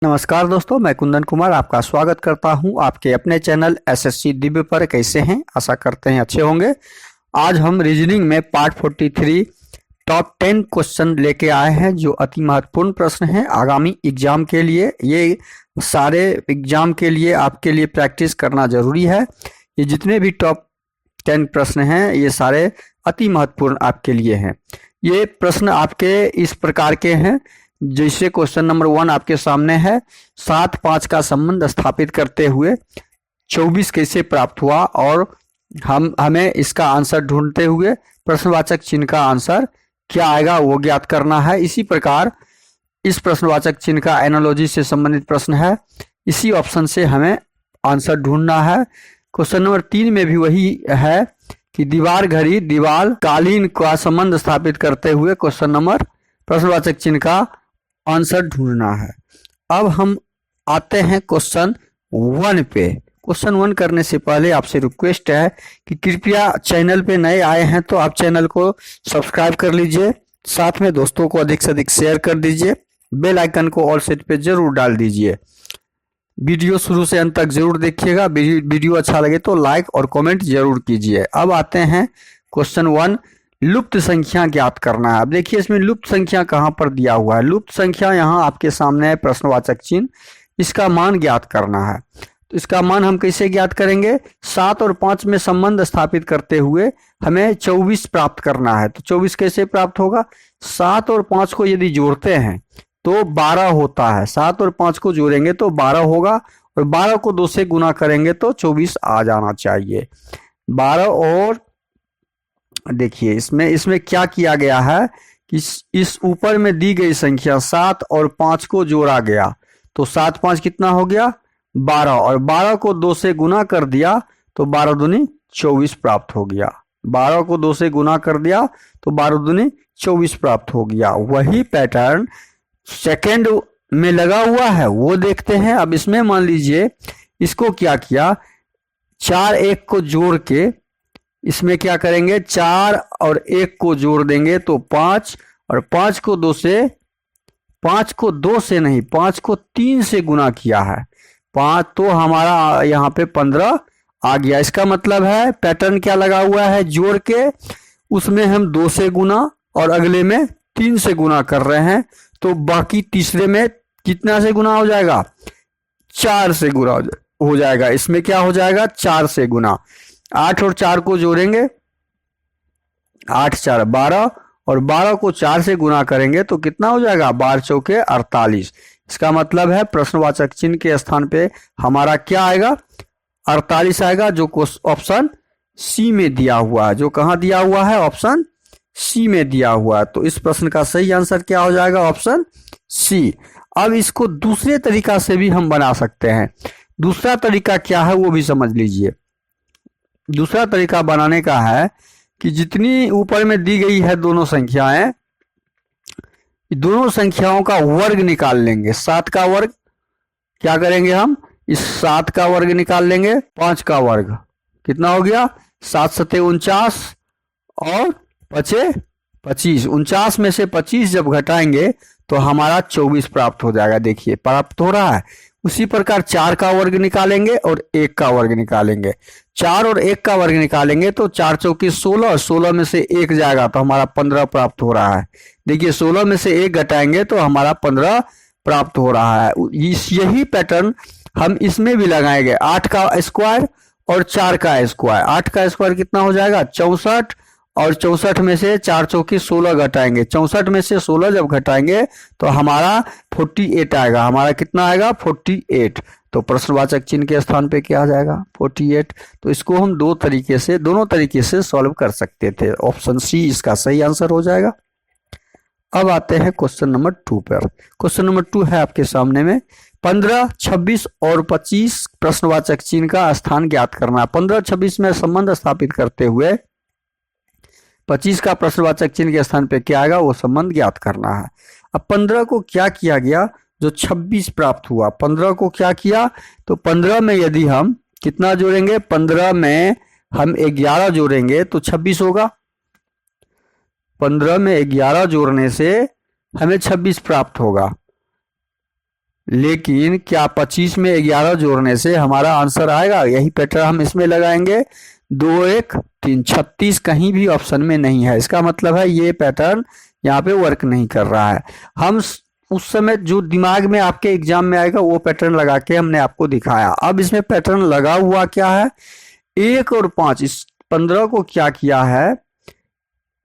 नमस्कार दोस्तों, मैं कुंदन कुमार आपका स्वागत करता हूं आपके अपने चैनल एसएससी दिव्य पर। कैसे हैं? आशा करते हैं अच्छे होंगे। आज हम रीजनिंग में पार्ट 43 टॉप 10 क्वेश्चन लेके आए हैं जो अति महत्वपूर्ण प्रश्न हैं आगामी एग्जाम के लिए। ये सारे एग्जाम के लिए आपके लिए प्रैक्टिस करना जरूरी है। ये जितने भी टॉप 10 प्रश्न हैं ये सारे अति महत्वपूर्ण आपके लिए हैं। ये प्रश्न आपके इस प्रकार के हैं, जैसे क्वेश्चन नंबर 1 आपके सामने है। 7-5 का संबंध स्थापित करते हुए 24 कैसे प्राप्त हुआ, और हमें इसका आंसर ढूंढते हुए प्रश्नवाचक चिन्ह का आंसर क्या आएगा वो ज्ञात करना है। इसी प्रकार इस प्रश्नवाचक चिन्ह का एनालॉजी से संबंधित प्रश्न है, इसी ऑप्शन से हमें आंसर ढूंढना है। क्वेश्चन नंबर 3 में भी वही है कि दीवार घड़ी दीवार कालीन का संबंध स्थापित करते हुए क्वेश्चन नंबर प्रश्नवाचक चिन्ह का आंसर ढूंढना है। अब हम आते हैं क्वेश्चन 1 पे। क्वेश्चन 1 करने से पहले आपसे रिक्वेस्ट है कि कृपया चैनल पे नए आए हैं तो आप चैनल को सब्सक्राइब कर लीजिए, साथ में दोस्तों को अधिक से अधिक शेयर कर दीजिए, बेल आइकन को ऑल सेट पे जरूर डाल दीजिए। वीडियो शुरू से अंत तक जरूर देखिएगा। वीडियो अच्छा लगे तो लाइक और कमेंट जरूर कीजिए। अब आते हैं क्वेश्चन 1, लुप्त संख्या ज्ञात करना है। अब देखिए इसमें लुप्त संख्या कहाँ पर दिया हुआ है। लुप्त संख्या यहाँ आपके सामने है, प्रश्नवाचक चिन्ह, इसका मान ज्ञात करना है। तो इसका मान हम कैसे ज्ञात करेंगे? 7 और 5 में संबंध स्थापित करते हुए हमें 24 प्राप्त करना है। तो 24 कैसे प्राप्त होगा? 7 और 5 को यदि जोड़ते हैं तो 12 होता है। 7 और 5 को जोड़ेंगे तो 12 होगा, और 12 को 2 से गुना करेंगे तो 24 आ जाना चाहिए। 12 और देखिए इसमें क्या किया गया है कि इस ऊपर में दी गई संख्या 7 और 5 को जोड़ा गया, तो 7 5 कितना हो गया? 12, और 12 को 2 से गुना कर दिया तो 12 दूनी 24 प्राप्त हो गया। 12 को 2 से गुना कर दिया तो 12 दूनी 24 प्राप्त हो गया। वही पैटर्न सेकंड में लगा हुआ है, वो देखते हैं। अब इसमें मान लीजिए इसको क्या किया, 4 1 को जोड़ के इसमें क्या करेंगे, 4 और 1 को जोड़ देंगे तो 5, और 5 को 2 से 5 को 2 से नहीं 5 को 3 से गुना किया है 5, तो हमारा यहाँ पे 15 आ गया। इसका मतलब है पैटर्न क्या लगा हुआ है, जोड़ के उसमें हम 2 से गुना और अगले में 3 से गुना कर रहे हैं, तो बाकी तीसरे में कितना से गुना हो जाएगा? 4 से गुना हो जाएगा। इसमें क्या हो जाएगा? 4 से गुना। 8 और 4 को जोड़ेंगे, 8 4 12, और 12 को 4 से गुना करेंगे तो कितना हो जाएगा? 12 चौके 48। इसका मतलब है प्रश्नवाचक चिन्ह के स्थान पे हमारा क्या आएगा? 48 आएगा, जो ऑप्शन सी में दिया हुआ है। जो कहाँ दिया हुआ है? ऑप्शन सी में दिया हुआ है। तो इस प्रश्न का सही आंसर क्या हो जाएगा? Option C. अब इसको दूसरे तरीका से भी हम बना सकते हैं। दूसरा तरीका क्या है वो भी समझ लीजिए। दूसरा तरीका बनाने का है कि जितनी ऊपर में दी गई है दोनों संख्याएं, दोनों संख्याओं का वर्ग निकाल लेंगे। 7 का वर्ग क्या करेंगे हम? इस 7 का वर्ग निकाल लेंगे, 5 का वर्ग कितना हो गया? 7 7 49 और 5 25। 49 में से 25 जब घटाएंगे तो हमारा 24 प्राप्त हो जाएगा। देखिए प्राप्त हो रहा है। उसी प्रकार 4 का वर्ग निकालेंगे और 1 का वर्ग निकालेंगे। 4 और 1 का वर्ग निकालेंगे तो 4 चौके 16, 16 में से 1 जाएगा तो हमारा 15 प्राप्त हो रहा है। देखिए 16 में से 1 घटाएंगे तो हमारा 15 प्राप्त हो रहा है। यही पैटर्न हम इसमें भी लगाएंगे। 8 का स्क्वायर और 4 का स्क्वायर। 8 का स्क्वायर कितना हो जाएगा? 64, और 64 में से 4 चौकी 16 घटाएंगे। 64 में से 16 जब घटाएंगे तो हमारा 48 आएगा। हमारा कितना आएगा? 48। तो प्रश्नवाचक चिन्ह के स्थान पे क्या आ जाएगा? 48। तो इसको हम दोनों तरीके से सॉल्व कर सकते थे। ऑप्शन सी इसका सही आंसर हो जाएगा। अब आते हैं क्वेश्चन नंबर 2 पर। क्वेश्चन नंबर 2 है आपके सामने में, 15 26 और 25 प्रश्नवाचक चिन्ह का स्थान ज्ञात करना है। 15 26 में संबंध स्थापित करते हुए 25 का प्रश्नवाचक चिन्ह के स्थान पे क्या आएगा वो संबंध ज्ञात करना है। अब 15 को क्या किया गया, जो 26 प्राप्त हुआ। 15 को क्या किया, तो 15 में यदि हम कितना जोड़ेंगे? 15 में हम 11 जोड़ेंगे तो 26 होगा। 15 में 11 जोड़ने से हमें 26 प्राप्त होगा। लेकिन क्या 25 में 11 जोड़ने से हमारा आंसर आएगा? यही पैटर्न हम इसमें लगाएंगे। 2 1 3 36 कहीं भी ऑप्शन में नहीं है, इसका मतलब है ये पैटर्न यहाँ पे वर्क नहीं कर रहा है। हम उस समय जो दिमाग में आपके एग्जाम में आएगा वो पैटर्न लगा के हमने आपको दिखाया। अब इसमें पैटर्न लगा हुआ क्या है, 1 और 5, इस 15 को क्या किया है,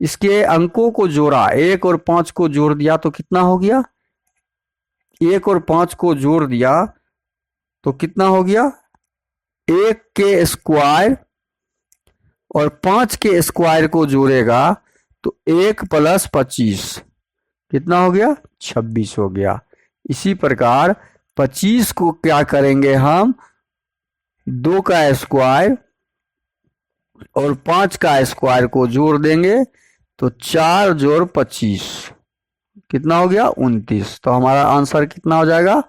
इसके अंकों को जोड़ा, 1 और 5 को जोड़ दिया तो कितना हो गया, 1 और 5 को जोड़ दिया तो कितना हो गया, 1 के स्क्वायर और 5 के स्क्वायर को जोड़ेगा तो 1 + 25 कितना हो गया, 26 हो गया। इसी प्रकार 25 को क्या करेंगे हम, 2 का स्क्वायर और 5 का स्क्वायर को जोड़ देंगे तो 4 जोड़ 25 कितना हो गया, 29। तो हमारा आंसर कितना हो जाएगा,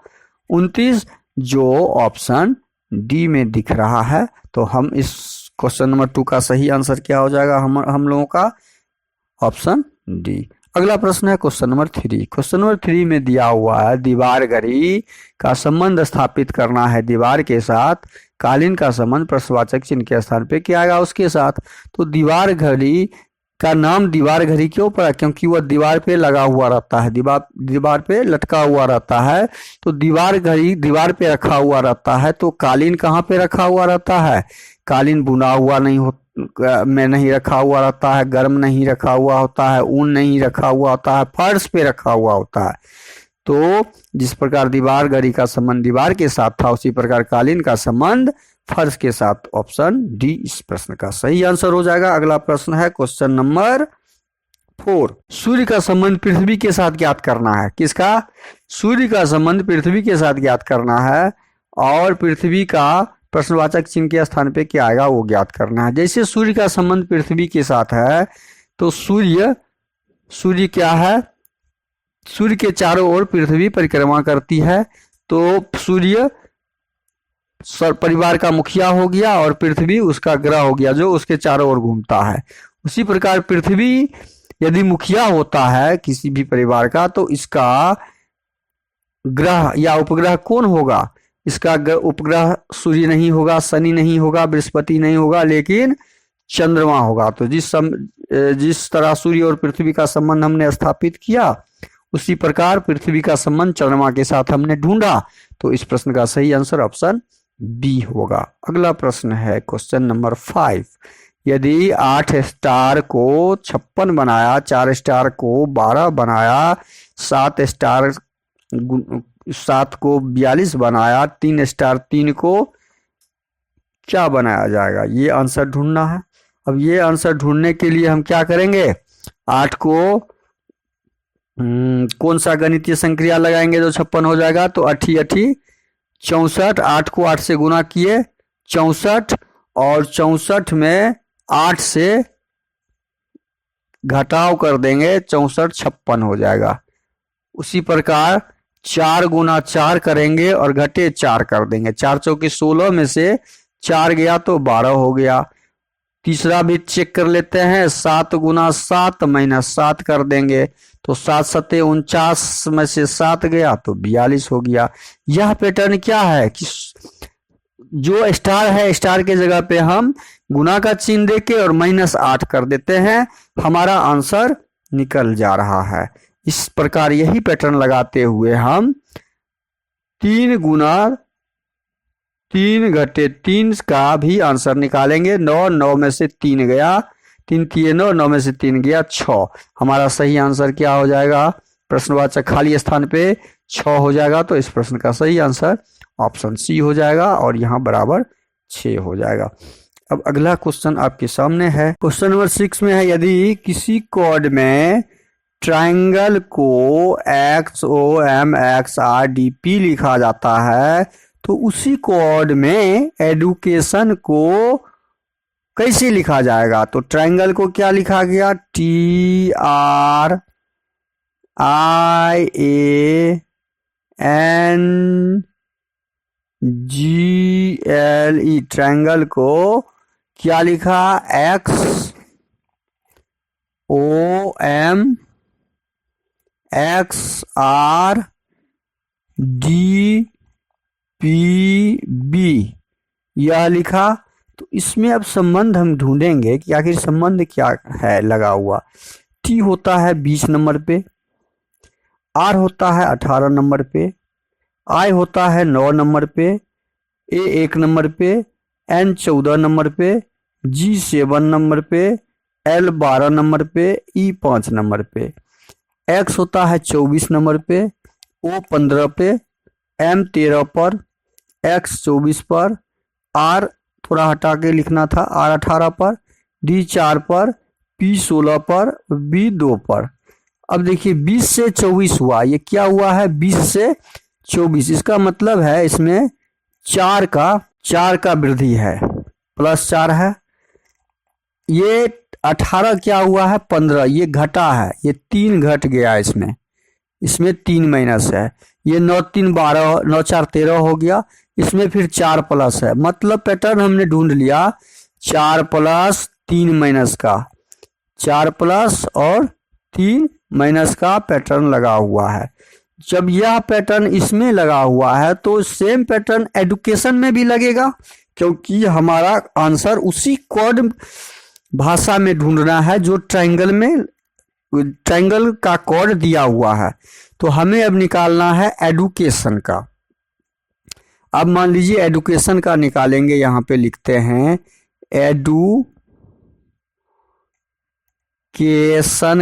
29, जो ऑप्शन डी में दिख रहा है। तो हम इस क्वेश्चन नंबर 2 का सही आंसर क्या हो जाएगा, हम लोगों का ऑप्शन डी। अगला प्रश्न है क्वेश्चन नंबर 3। क्वेश्चन नंबर 3 में दिया हुआ है दीवार घड़ी का संबंध स्थापित करना है दीवार के साथ, कालीन का संबंध प्रश्नवाचक चिन्ह के स्थान पे क्या आएगा उसके साथ। तो दीवार घड़ी का नाम दीवार घड़ी क्यों पड़ा, क्योंकि वह दीवार पे लगा हुआ रहता है, दीवार पे लटका हुआ रहता है। तो दीवार घड़ी दीवार पे रखा हुआ रहता है, तो कालीन कहाँ पे रखा हुआ रहता है, कालीन बुना हुआ में नहीं रखा हुआ रहता है, गर्म नहीं रखा हुआ होता है, ऊन नहीं रखा हुआ होता है, फर्श पे रखा हुआ होता है। तो जिस प्रकार दीवार घड़ी का संबंध दीवार के साथ था, उसी प्रकार कालीन का संबंध फर्श के साथ। ऑप्शन डी इस प्रश्न का सही आंसर हो जाएगा। अगला प्रश्न है क्वेश्चन नंबर 4। सूर्य का संबंध पृथ्वी के साथ ज्ञात करना है। किसका, सूर्य का संबंध पृथ्वी के साथ ज्ञात करना है, और पृथ्वी का प्रश्नवाचक चिन्ह के स्थान पे क्या आएगा वो ज्ञात करना है। जैसे सूर्य का संबंध पृथ्वी के साथ है, तो सूर्य क्या है, सूर्य के चारों ओर पृथ्वी परिक्रमा करती है, तो सूर्य परिवार का मुखिया हो गया और पृथ्वी उसका ग्रह हो गया जो उसके चारों ओर घूमता है। उसी प्रकार पृथ्वी यदि मुखिया होता है किसी भी परिवार का, तो इसका ग्रह या उपग्रह कौन होगा, इसका उपग्रह सूर्य नहीं होगा, शनि नहीं होगा, बृहस्पति नहीं होगा, लेकिन चंद्रमा होगा। तो जिस तरह सूर्य और पृथ्वी का संबंध हमने स्थापित किया, उसी प्रकार पृथ्वी का संबंध चंद्रमा के साथ हमने ढूंढा। तो इस प्रश्न का सही आंसर ऑप्शन बी होगा। अगला प्रश्न है क्वेश्चन नंबर 5। यदि 8 स्टार को 56 बनाया, 4 स्टार को 12 बनाया, 7 को 42 बनाया, 3 स्टार 3 को क्या बनाया जाएगा, ये आंसर ढूंढना है। अब ये आंसर ढूंढने के लिए हम क्या करेंगे, 8 को कौन सा गणितीय संक्रिया लगाएंगे जो 56 हो जाएगा, तो 8 8 64, 8 को 8 से गुना किए 64, और 64 में 8 से घटाव कर देंगे 64 56 हो जाएगा। उसी प्रकार 4 गुना 4 करेंगे और घटे 4 कर देंगे, 4 चौके 16 में से 4 गया तो 12 हो गया। तीसरा भी चेक कर लेते हैं, 7 गुना 7 माइनस 7 कर देंगे तो 7 सत्ते 49 में से 7 गया तो 42 हो गया। यह पैटर्न क्या है कि जो स्टार है, स्टार के जगह पे हम गुना का चिन्ह देके और -8 कर देते हैं, हमारा आंसर निकल जा रहा है। इस प्रकार यही पैटर्न लगाते हुए हम 3 गुना 3 घटे 3 का भी आंसर निकालेंगे। 9 9 में से 3 गया, 3 3 9, 9 में से 3 गया 6। हमारा सही आंसर क्या हो जाएगा, प्रश्नवाचक खाली स्थान पे 6 हो जाएगा। तो इस प्रश्न का सही आंसर ऑप्शन सी हो जाएगा और यहाँ बराबर 6 हो जाएगा। अब अगला क्वेश्चन आपके सामने है, क्वेश्चन नंबर 6 में है, यदि किसी कोड में ट्रायंगल को XOMXRDP लिखा जाता है, तो उसी कोड में एडुकेशन को कैसे लिखा जाएगा। तो ट्रायंगल को क्या लिखा गया, TRIANGLE, ट्रायंगल को क्या लिखा, XOMXRDP डी पी बी यह लिखा। तो इसमें अब संबंध हम ढूंढेंगे कि आखिर संबंध क्या है लगा हुआ। टी होता है 20 नंबर पे, आर होता है 18 नंबर पे, आई होता है 9 नंबर पे, ए 1 नंबर पे, एन 14 नंबर पे, जी 7 नंबर पे, एल 12 नंबर पे, ई 5 नंबर पे, एक्स होता है 24 नंबर पे, ओ 15 पे, एम 13 पर, एक्स 24 पर, आर थोड़ा हटा के लिखना था, आर 18 पर, डी 4 पर, पी 16 पर, बी 2 पर। अब देखिए 20 से 24 हुआ, ये क्या हुआ है 20 से 24, इसका मतलब है इसमें 4 का वृद्धि है, +4 है। ये 18 क्या हुआ है 15, ये घटा है, ये 3 घट गया इसमें 3 माइनस है। ये 9 3 12, 9 4 13 हो गया, इसमें फिर 4 प्लस है। मतलब पैटर्न हमने ढूंढ लिया 4 प्लस 3 माइनस का, 4 प्लस और 3 माइनस का पैटर्न लगा हुआ है। जब यह पैटर्न इसमें लगा हुआ है तो सेम पैटर्न एडुकेशन में भी लगेगा, क्योंकि हमारा आंसर उसी कोड भाषा में ढूंढना है जो ट्रायंगल का कोड दिया हुआ है। तो हमें अब निकालना है एडुकेशन का। अब मान लीजिए एडुकेशन का निकालेंगे, यहाँ पे लिखते हैं एडुकेशन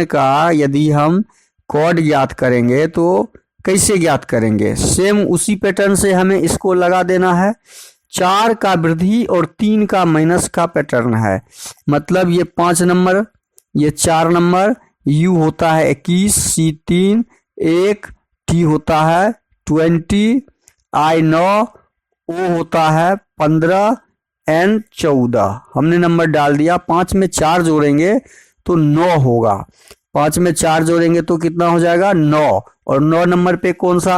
का यदि हम कोड ज्ञात करेंगे तो कैसे ज्ञात करेंगे, सेम उसी पैटर्न से हमें इसको लगा देना है। 4 का वृद्धि और 3 का माइनस का पैटर्न है, मतलब ये 5 नंबर, ये 4 नंबर, यू होता है 21, सी 3 1, टी होता है 20, आई 9, ओ होता है 15, एन 14। हमने नंबर डाल दिया, 5 में 4 जोड़ेंगे तो 9 होगा, 5 में 4 जोड़ेंगे तो कितना हो जाएगा 9, और 9 नंबर पे कौन सा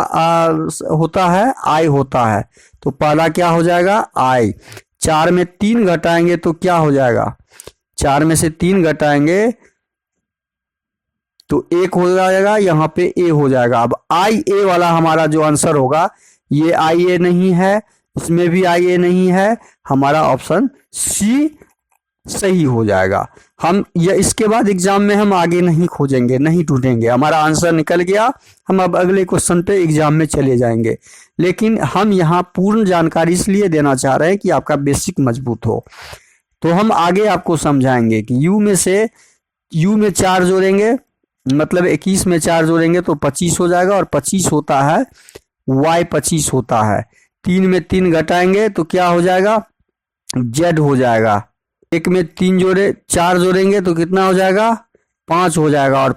होता है आई होता है, तो पहला क्या हो जाएगा आई। 4 में 3 घटाएंगे तो क्या हो जाएगा, 4 में से 3 घटाएंगे तो 1 हो जाएगा, यहाँ पे ए हो जाएगा। अब आई ए वाला हमारा जो आंसर होगा, ये आई ए नहीं है, इसमें भी आई ए नहीं है, हमारा ऑप्शन सी सही हो जाएगा। हम ये इसके बाद एग्जाम में हम आगे नहीं खोजेंगे, नहीं ढूंढेंगे, हमारा आंसर निकल गया, हम अब अगले क्वेश्चन पे एग्जाम में चले जाएंगे। लेकिन हम यहाँ पूर्ण जानकारी इसलिए देना चाह रहे हैं कि आपका बेसिक मजबूत हो। तो हम आगे आपको समझाएंगे कि यू में 4 जोड़ेंगे, मतलब 21 में 4 जोड़ेंगे तो 25 हो जाएगा, और 25 होता है y 25 होता है। 3 में 3 घटाएंगे तो क्या हो जाएगा z हो जाएगा। 1 में 4 जोड़ेंगे तो कितना हो जाएगा 5 हो जाएगा, और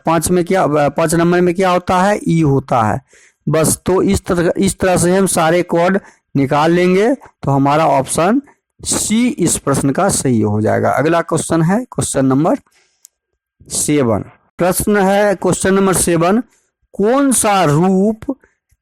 5 नंबर में क्या होता है ई होता है। बस तो इस तरह से हम सारे कोड निकाल लेंगे तो हमारा ऑप्शन सी इस प्रश्न का सही हो जाएगा। अगला क्वेश्चन है क्वेश्चन नंबर 7। प्रश्न है क्वेश्चन नंबर 7, कौन सा रूप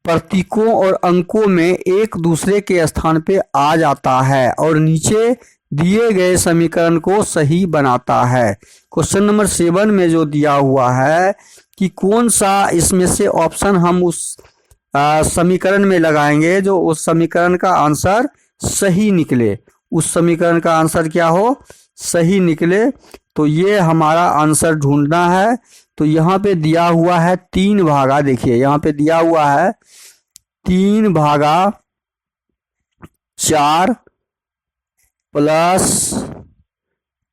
प्रतीकों और अंकों में एक दूसरे के स्थान पे आ जाता है और नीचे दिए गए समीकरण को सही बनाता है। क्वेश्चन नंबर 7 में जो दिया हुआ है कि कौन सा इसमें से ऑप्शन हम उस समीकरण में लगाएंगे जो उस समीकरण का आंसर सही निकले, उस समीकरण का आंसर क्या हो सही निकले, तो ये हमारा आंसर ढूंढना है। तो यहाँ पे दिया हुआ है 3 भागा, देखिए यहाँ पे दिया हुआ है 3 भागा 4 प्लस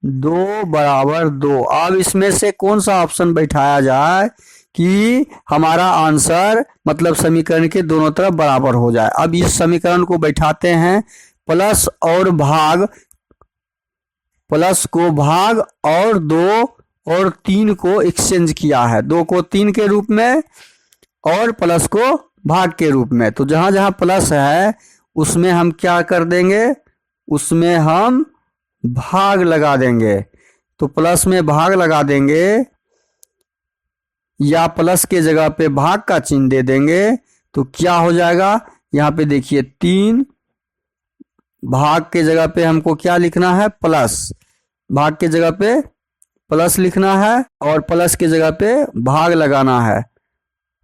2 बराबर 2। अब इसमें से कौन सा ऑप्शन बैठाया जाए कि हमारा आंसर मतलब समीकरण के दोनों तरफ बराबर हो जाए। अब इस समीकरण को बैठाते हैं, प्लस और भाग, प्लस को भाग और 2 और 3 को एक्सचेंज किया है, 2 को 3 के रूप में और प्लस को भाग के रूप में। तो जहां जहां प्लस है उसमें हम क्या कर देंगे, उसमें हम भाग लगा देंगे। तो प्लस में भाग लगा देंगे या प्लस के जगह पे भाग का चिन्ह दे देंगे तो क्या हो जाएगा, यहाँ पे देखिए 3, भाग के जगह पे हमको क्या लिखना है प्लस, भाग के जगह पे प्लस लिखना है और प्लस के जगह पे भाग लगाना है।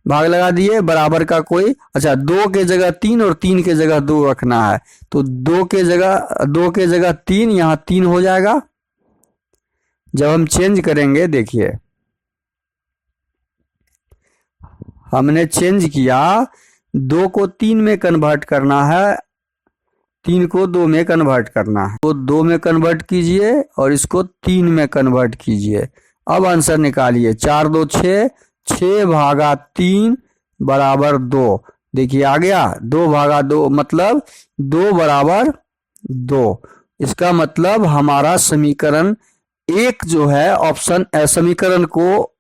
भाग लगा दिए, बराबर का कोई, अच्छा 2 के जगह 3 और 3 के जगह 2 रखना है, तो 2 के जगह 3, यहाँ 3 हो जाएगा। जब हम चेंज करेंगे, देखिए हमने चेंज किया, 2 को 3 में कन्वर्ट करना है, 3 को 2 में कन्वर्ट करना है, तो 2 में कन्वर्ट कीजिए और इसको 3 में कन्वर्ट कीजिए। अब आंसर निकालिए, 4 2 6, 6 भागा 3 बराबर 2। देखिए आ गया, 2 भागा 2 मतलब 2 बराबर 2। इसका मतलब हमारा समीकरण एक जो है ऑप्शन समीकरण को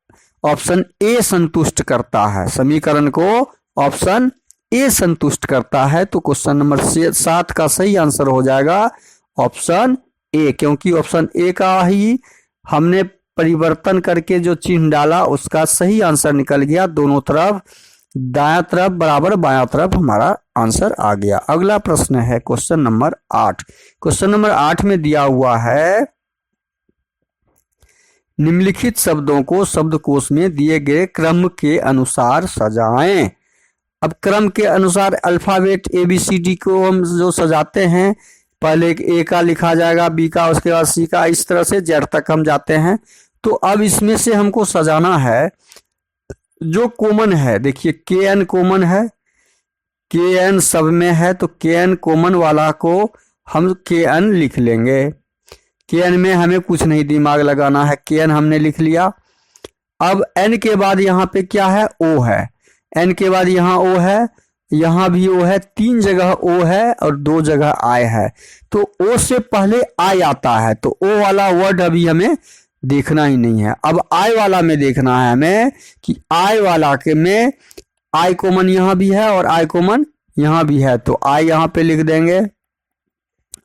ऑप्शन ए संतुष्ट करता है, समीकरण को ऑप्शन ए संतुष्ट करता है। तो क्वेश्चन नंबर 7 का सही आंसर हो जाएगा ऑप्शन ए, क्योंकि ऑप्शन ए का ही हमने परिवर्तन करके जो चिन्ह डाला उसका सही आंसर निकल गया। दोनों तरफ दायां तरफ बराबर बायां तरफ हमारा आंसर आ गया। अगला प्रश्न है क्वेश्चन नंबर 8। क्वेश्चन नंबर 8 में दिया हुआ है, निम्नलिखित शब्दों को शब्दकोश में दिए गए क्रम के अनुसार सजाएं। अब क्रम के अनुसार अल्फाबेट ABCD को हम जो सजाते हैं, पहले ए का लिखा जाएगा, बी का, उसके बाद सी का, इस तरह से जेड तक हम जाते हैं। तो अब इसमें से हमको सजाना है जो कॉमन है। देखिए KN कॉमन है, KN सब में है, तो KN कॉमन वाला को हम KN लिख लेंगे। KN में हमें कुछ नहीं दिमाग लगाना है, KN हमने लिख लिया। अब N के बाद यहाँ पे क्या है, O है, N के बाद यहाँ O है, यहाँ भी O है, 3 जगह O है और 2 जगह I है। तो O से पहले I आता है, तो O वाला वर्ड अभी हमें देखना ही नहीं है। अब I वाला में देखना है हमें कि I वाला के में I कॉमन यहाँ भी है और I कॉमन यहाँ भी है, तो I यहाँ पे लिख देंगे।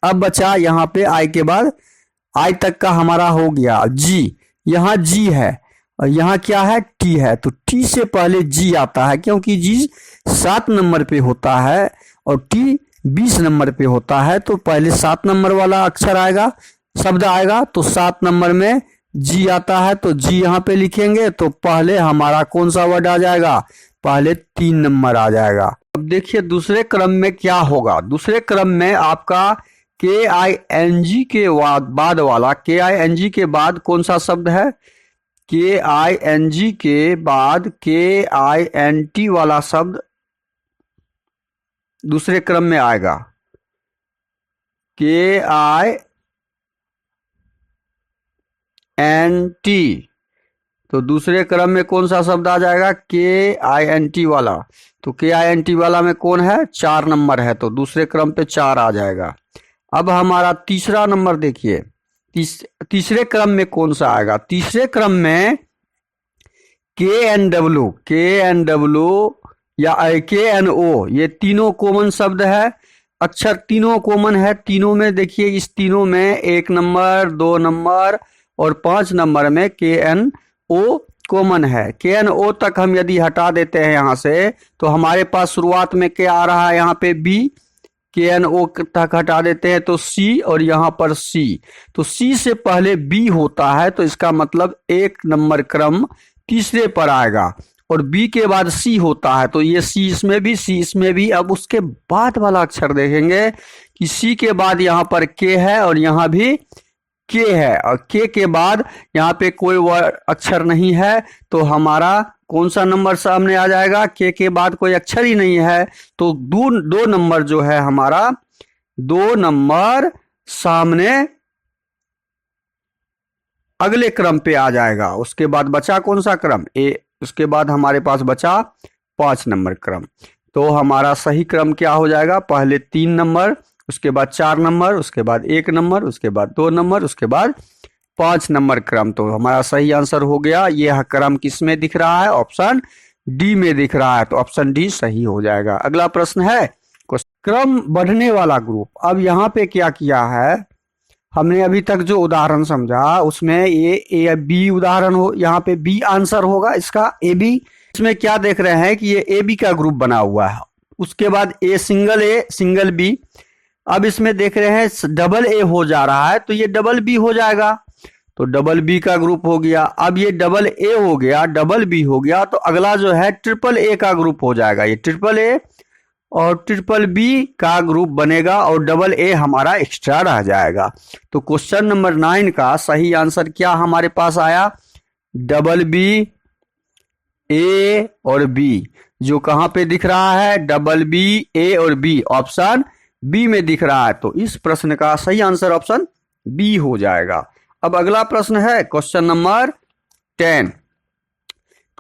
अब बचा यहाँ पे I के बाद I तक का हमारा हो गया G, यहाँ G है और यहाँ क्या है, T है, तो T से पहले G आता है, क्योंकि G 7 नंबर पे होता है और T 20 नंबर पे होता है। तो पहले 7 नंबर वाला अक्षर आएगा, शब्द आएगा, तो 7 नंबर में G आता है, तो G यहाँ पे लिखेंगे। तो पहले हमारा कौन सा वर्ड आ जाएगा, पहले 3 नंबर आ जाएगा। अब देखिए दूसरे क्रम में क्या होगा। दूसरे क्रम में आपका KING के बाद वाला, KING के बाद कौन सा शब्द है, KING के बाद KINT वाला शब्द दूसरे क्रम में आएगा। KINT, तो दूसरे क्रम में कौन सा शब्द आ जाएगा, KINT वाला। तो KINT वाला में कौन है, 4 नंबर है, तो दूसरे क्रम पे 4 आ जाएगा। अब हमारा तीसरा नंबर देखिए, तीसरे क्रम में कौन सा आएगा। तीसरे क्रम में KNW या KNO, ये तीनों कॉमन शब्द है, अक्षर तीनों कॉमन है। तीनों में देखिए, इस तीनों में 1 नंबर, 2 नंबर और 5 नंबर में KNO कॉमन है। KNO तक हम यदि हटा देते हैं यहाँ से, तो हमारे पास शुरुआत में क्या आ रहा है, यहाँ पे B, KNO तक हटा देते हैं तो C और यहाँ पर C, तो C से पहले B होता है, तो इसका मतलब 1 नंबर क्रम तीसरे पर आएगा और B के बाद C होता है, तो ये C इसमें भी, C इसमें भी। अब उसके बाद वाला अक्षर देखेंगे कि C के बाद यहाँ पर K है और यहाँ भी K है, और K के बाद यहाँ पे कोई वर्ड अक्षर नहीं है, तो हमारा कौन सा नंबर सामने आ जाएगा, K के बाद कोई अक्षर ही नहीं है, तो दो नंबर जो है हमारा, 2 नंबर सामने अगले क्रम पे आ जाएगा। उसके बाद बचा कौन सा क्रम, A, उसके बाद हमारे पास बचा 5 नंबर क्रम। तो हमारा सही क्रम क्या हो जाएगा, पहले 3 नंबर, उसके बाद 4 नंबर, उसके बाद 1 नंबर, उसके बाद 2 नंबर, उसके बाद 5 नंबर क्रम। तो हमारा सही आंसर हो गया। यह क्रम किस में दिख रहा है, ऑप्शन डी में दिख रहा है, तो ऑप्शन डी सही हो जाएगा। अगला प्रश्न है क्रम बढ़ने वाला ग्रुप। अब यहाँ पे क्या किया है, हमने अभी तक जो उदाहरण समझा उसमें ये बी उदाहरण हो, यहाँ पे बी आंसर होगा इसका, ए बी। इसमें क्या देख रहे हैं कि ये ए बी का ग्रुप बना हुआ है, उसके बाद ए सिंगल बी। अब इसमें देख रहे हैं डबल ए हो जा रहा है, तो ये डबल बी हो जाएगा। तो डबल बी का ग्रुप हो गया। अब ये डबल ए हो गया, डबल बी हो गया, तो अगला जो है ट्रिपल ए का ग्रुप हो जाएगा। ये ट्रिपल ए और ट्रिपल बी का ग्रुप बनेगा और डबल ए हमारा एक्स्ट्रा रह जाएगा। तो क्वेश्चन नंबर 9 का सही आंसर क्या हमारे पास आया? डबल बी, ए और बी। जो कहां पे दिख रहा है? डबल बी, ए और बी, ऑप्शन बी में दिख रहा है। तो इस प्रश्न का सही आंसर ऑप्शन बी हो जाएगा। अब अगला प्रश्न है क्वेश्चन नंबर 10।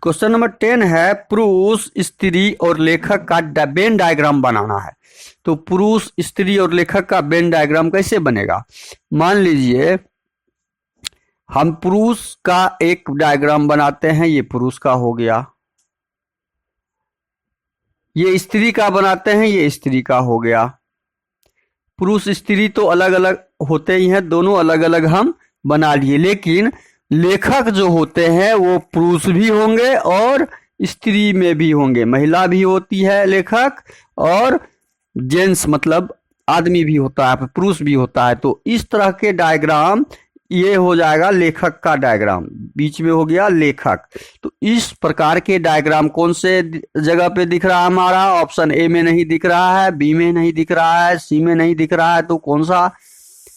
क्वेश्चन नंबर 10 है पुरुष, स्त्री और लेखक का वेन डायग्राम बनाना है। तो पुरुष, स्त्री और लेखक का वेन डायग्राम कैसे बनेगा? मान लीजिए हम पुरुष का एक डायग्राम बनाते हैं, ये पुरुष का हो गया। ये स्त्री का बनाते हैं, ये स्त्री का हो गया। पुरुष स्त्री तो अलग अलग होते ही हैं, दोनों अलग अलग हम बना लिए, लेकिन लेखक जो होते हैं वो पुरुष भी होंगे और स्त्री में भी होंगे। महिला भी होती है लेखक, और जेंट्स मतलब आदमी भी होता है, पुरुष भी होता है। तो इस तरह के डायग्राम ये हो जाएगा लेखक का डायग्राम, बीच में हो गया लेखक। तो इस प्रकार के डायग्राम कौन से जगह पे दिख रहा है हमारा? ऑप्शन ए में नहीं दिख रहा है, बी में नहीं दिख रहा है, सी में नहीं दिख रहा है, तो कौन सा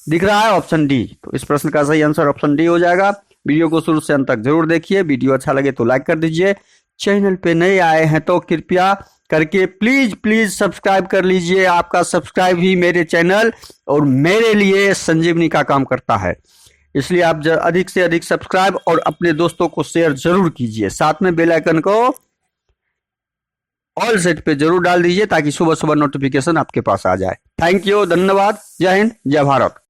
दिख रहा है? Option D. तो इस प्रश्न का सही आंसर ऑप्शन डी हो जाएगा। वीडियो को शुरू से अंत तक जरूर देखिए। वीडियो अच्छा लगे तो लाइक कर दीजिए। चैनल पे नए आए हैं तो कृपया करके प्लीज सब्सक्राइब कर लीजिए। आपका सब्सक्राइब ही मेरे चैनल और मेरे लिए संजीवनी का काम करता है, इसलिए आप अधिक से अधिक सब्सक्राइब और अपने दोस्तों को शेयर जरूर कीजिए। साथ में बेल आइकन को ऑल सेट पे जरूर डाल दीजिए ताकि सुबह सुबह नोटिफिकेशन आपके पास आ जाए। थैंक यू, धन्यवाद, जय हिंद, जय भारत।